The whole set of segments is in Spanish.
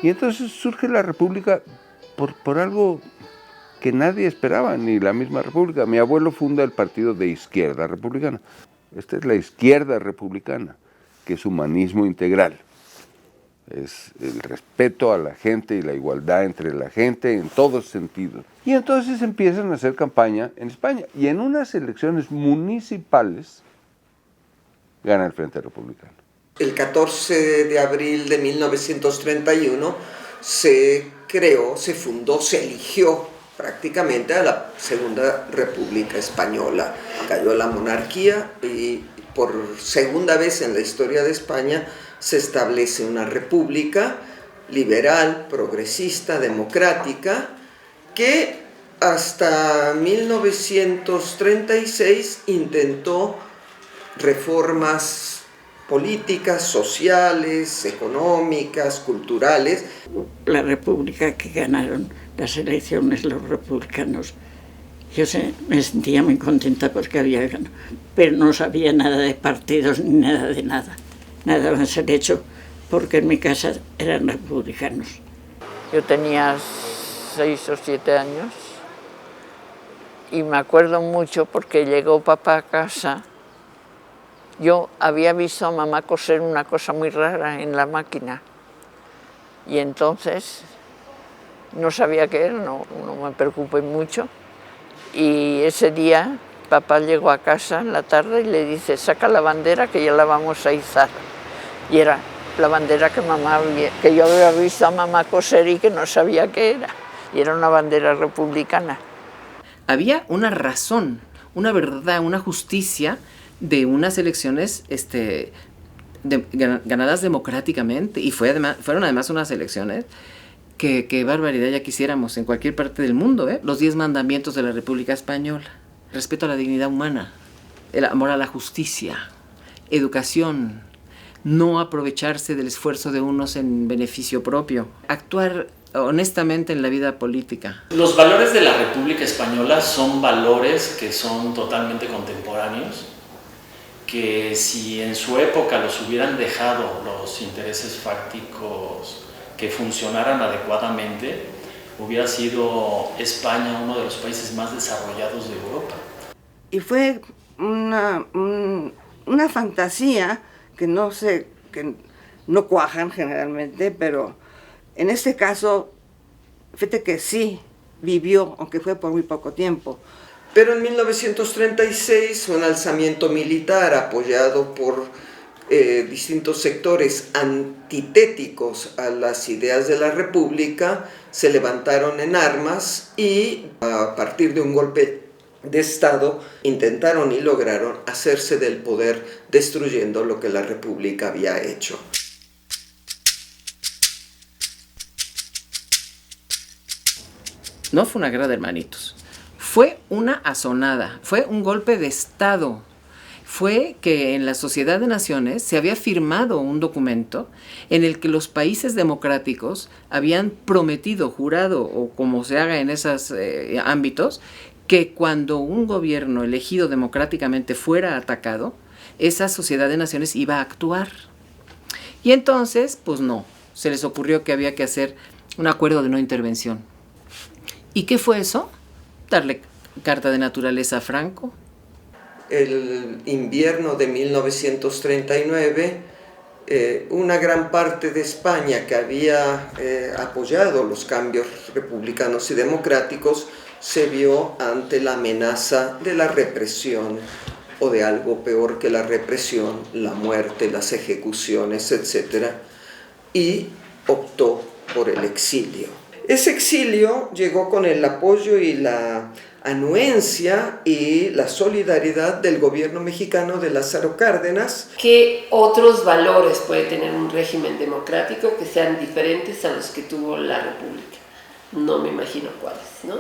Y entonces surge la República por algo que nadie esperaba, ni la misma República. Mi abuelo funda el partido de izquierda republicana. Esta es la izquierda republicana, que es humanismo integral. Es el respeto a la gente y la igualdad entre la gente en todos sentidos. Y entonces empiezan a hacer campaña en España. Y en unas elecciones municipales gana el Frente Republicano. El 14 de abril de 1931 se creó, se fundó, se eligió prácticamente a la Segunda República Española. Cayó la monarquía y por segunda vez en la historia de España se establece una república liberal, progresista, democrática, que hasta 1936 intentó reformas políticas, sociales, económicas, culturales. La república que ganaron las elecciones los republicanos, yo me sentía muy contenta porque había ganado, pero no sabía nada de partidos ni nada de nada. Nada más el hecho porque en mi casa eran republicanos. Yo tenía 6 o 7 años y me acuerdo mucho porque llegó papá a casa. Yo había visto a mamá coser una cosa muy rara en la máquina y entonces no sabía qué era, no me preocupé mucho. Y ese día papá llegó a casa en la tarde y le dice: saca la bandera que ya la vamos a izar. Y era la bandera que yo había visto a mamá coser y que no sabía qué era. Y era una bandera republicana. Había una razón, una verdad, una justicia de unas elecciones ganadas democráticamente. Y fueron además unas elecciones que barbaridad ya quisiéramos en cualquier parte del mundo, ¿eh? Los 10 mandamientos de la República Española: respeto a la dignidad humana, el amor a la justicia, educación, no aprovecharse del esfuerzo de unos en beneficio propio, actuar honestamente en la vida política. Los valores de la República Española son valores que son totalmente contemporáneos, que si en su época los hubieran dejado los intereses fácticos que funcionaran adecuadamente, hubiera sido España uno de los países más desarrollados de Europa. Y fue una fantasía que no cuajan generalmente, pero en este caso, fíjate que sí vivió, aunque fue por muy poco tiempo. Pero en 1936, un alzamiento militar apoyado por distintos sectores antitéticos a las ideas de la República se levantaron en armas y a partir de un golpe de Estado intentaron y lograron hacerse del poder destruyendo lo que la República había hecho. No fue una guerra de hermanitos, fue una azonada, fue un golpe de Estado. Fue que en la Sociedad de Naciones se había firmado un documento en el que los países democráticos habían prometido, jurado, o como se haga en esos ámbitos, que cuando un gobierno elegido democráticamente fuera atacado, esa Sociedad de Naciones iba a actuar. Y entonces, pues no, se les ocurrió que había que hacer un acuerdo de no intervención. ¿Y qué fue eso? Darle carta de naturaleza a Franco. El invierno de 1939, una gran parte de España que había apoyado los cambios republicanos y democráticos se vio ante la amenaza de la represión o de algo peor que la represión, la muerte, las ejecuciones, etc. Y optó por el exilio. Ese exilio llegó con el apoyo y la anuencia y la solidaridad del gobierno mexicano de Lázaro Cárdenas. ¿Qué otros valores puede tener un régimen democrático que sean diferentes a los que tuvo la República? No me imagino cuáles, ¿no?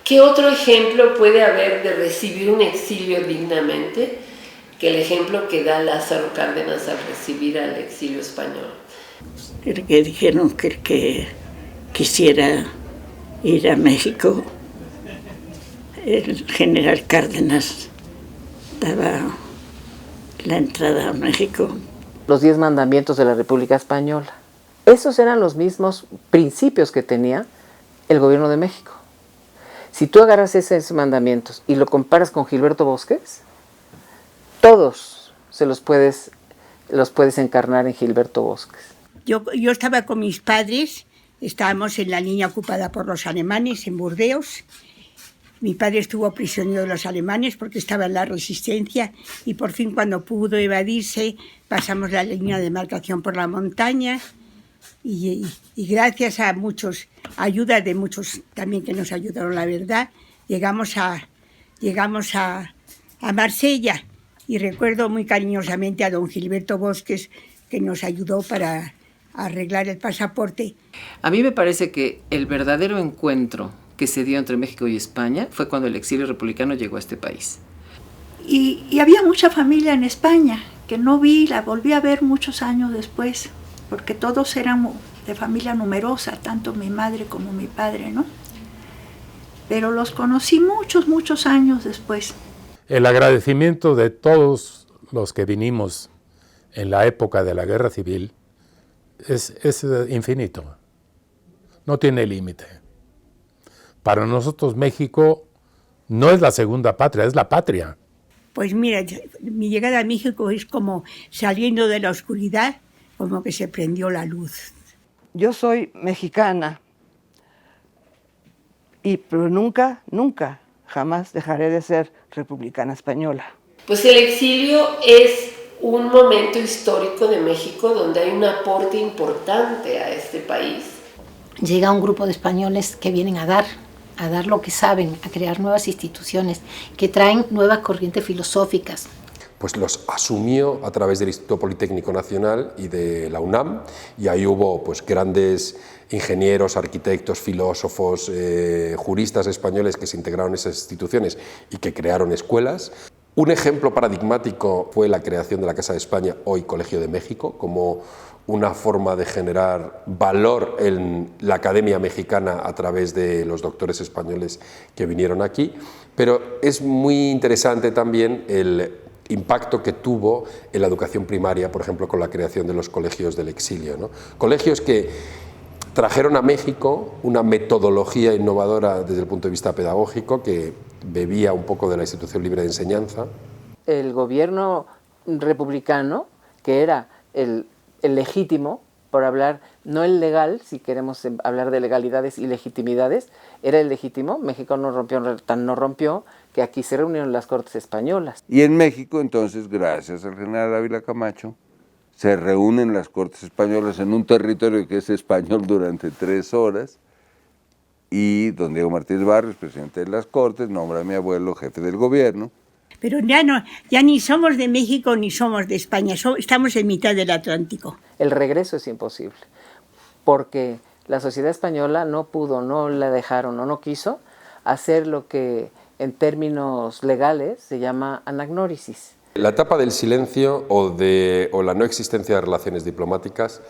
¿Qué otro ejemplo puede haber de recibir un exilio dignamente que el ejemplo que da Lázaro Cárdenas al recibir al exilio español? El que dijeron que el que quisiera ir a México, el general Cárdenas daba la entrada a México. Los 10 mandamientos de la República Española. Esos eran los mismos principios que tenía el gobierno de México. Si tú agarras esos mandamientos y lo comparas con Gilberto Bosques, todos los puedes encarnar en Gilberto Bosques. Yo estaba con mis padres, estábamos en la línea ocupada por los alemanes en Burdeos. Mi padre estuvo prisionero de los alemanes porque estaba en la resistencia y por fin cuando pudo evadirse pasamos la línea de demarcación por la montaña y gracias a ayuda de muchos también que nos ayudaron, la verdad, llegamos a Marsella y recuerdo muy cariñosamente a don Gilberto Bosques que nos ayudó para arreglar el pasaporte. A mí me parece que el verdadero encuentro que se dio entre México y España fue cuando el exilio republicano llegó a este país. Y había mucha familia en España que no vi, la volví a ver muchos años después, porque todos eran de familia numerosa, tanto mi madre como mi padre, ¿no? Pero los conocí muchos años después. El agradecimiento de todos los que vinimos en la época de la Guerra Civil es infinito, no tiene límite. Para nosotros México no es la segunda patria, es la patria. Pues mira, mi llegada a México es como saliendo de la oscuridad, como que se prendió la luz. Yo soy mexicana, pero nunca, jamás dejaré de ser republicana española. Pues el exilio es un momento histórico de México donde hay un aporte importante a este país. Llega un grupo de españoles que vienen a dar lo que saben, a crear nuevas instituciones, que traen nuevas corrientes filosóficas. Pues los asumió a través del Instituto Politécnico Nacional y de la UNAM, y ahí hubo pues grandes ingenieros, arquitectos, filósofos, juristas españoles que se integraron en esas instituciones y que crearon escuelas. Un ejemplo paradigmático fue la creación de la Casa de España, hoy Colegio de México, como una forma de generar valor en la academia mexicana a través de los doctores españoles que vinieron aquí. Pero es muy interesante también el impacto que tuvo en la educación primaria, por ejemplo, con la creación de los colegios del exilio, ¿no? Colegios que trajeron a México una metodología innovadora desde el punto de vista pedagógico que bebía un poco de la institución libre de enseñanza. El gobierno republicano, que era el legítimo, por hablar, no el legal, si queremos hablar de legalidades y legitimidades, era el legítimo. México no rompió que aquí se reunieron las Cortes Españolas. Y en México, entonces, gracias al general Ávila Camacho, se reúnen las Cortes Españolas en un territorio que es español durante 3 horas, y don Diego Martínez Barrios, presidente de las Cortes, nombra a mi abuelo jefe del gobierno. Pero ya ni somos de México ni somos de España, estamos en mitad del Atlántico. El regreso es imposible, porque la sociedad española no pudo, no la dejaron o no quiso hacer lo que en términos legales se llama anagnórisis. La etapa del silencio o la no existencia de relaciones diplomáticas,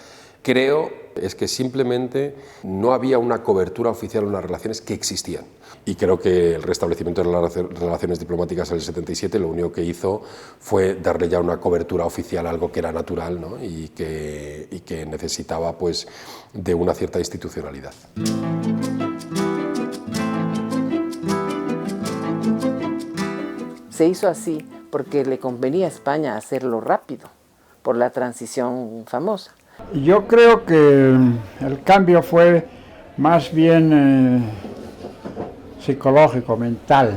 creo, es que simplemente no había una cobertura oficial de unas relaciones que existían. Y creo que el restablecimiento de las relaciones diplomáticas en el 77 lo único que hizo fue darle ya una cobertura oficial a algo que era natural, ¿no? y que necesitaba pues, de una cierta institucionalidad. Se hizo así porque le convenía a España hacerlo rápido, por la transición famosa. Yo creo que el cambio fue más bien psicológico, mental,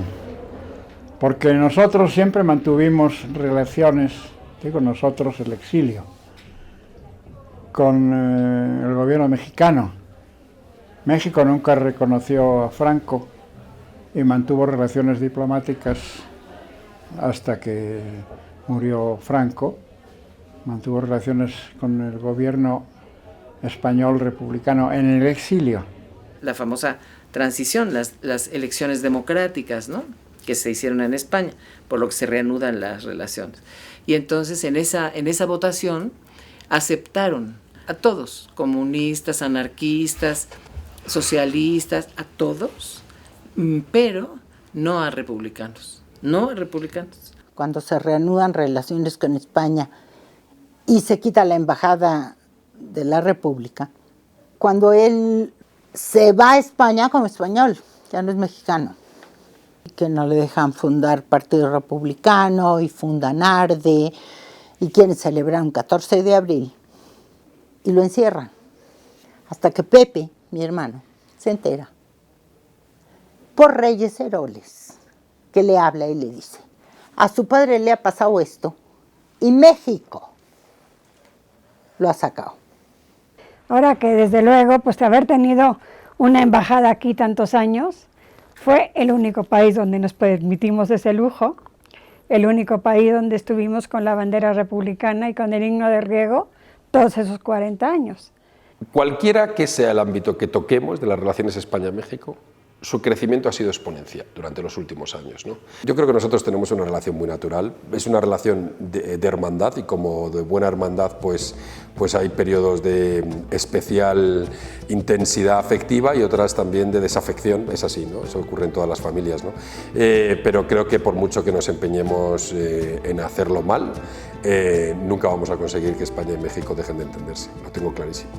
porque nosotros siempre mantuvimos relaciones, digo nosotros, el exilio, con el gobierno mexicano. México nunca reconoció a Franco y mantuvo relaciones diplomáticas hasta que murió Franco. Mantuvo relaciones con el gobierno español republicano en el exilio. La famosa transición, las elecciones democráticas, ¿no?, que se hicieron en España, por lo que se reanudan las relaciones. Y entonces en esa votación aceptaron a todos, comunistas, anarquistas, socialistas, a todos, pero no a republicanos, Cuando se reanudan relaciones con España y se quita la embajada de la República, cuando él se va a España como español, ya no es mexicano, que no le dejan fundar Partido Republicano y fundan ARDE y quieren celebrar un 14 de abril y lo encierran, hasta que Pepe, mi hermano, se entera por Reyes Heroles, que le habla y le dice: a su padre le ha pasado esto y México lo ha sacado. Ahora que desde luego, pues de haber tenido una embajada aquí tantos años, fue el único país donde nos permitimos ese lujo, el único país donde estuvimos con la bandera republicana y con el himno de riego todos esos 40 años. Cualquiera que sea el ámbito que toquemos de las relaciones España-México, su crecimiento ha sido exponencial durante los últimos años, ¿no? Yo creo que nosotros tenemos una relación muy natural, es una relación de hermandad, y como de buena hermandad pues hay periodos de especial intensidad afectiva y otras también de desafección, es así, ¿no? Eso ocurre en todas las familias, ¿no? Pero creo que por mucho que nos empeñemos en hacerlo mal, nunca vamos a conseguir que España y México dejen de entenderse, lo tengo clarísimo.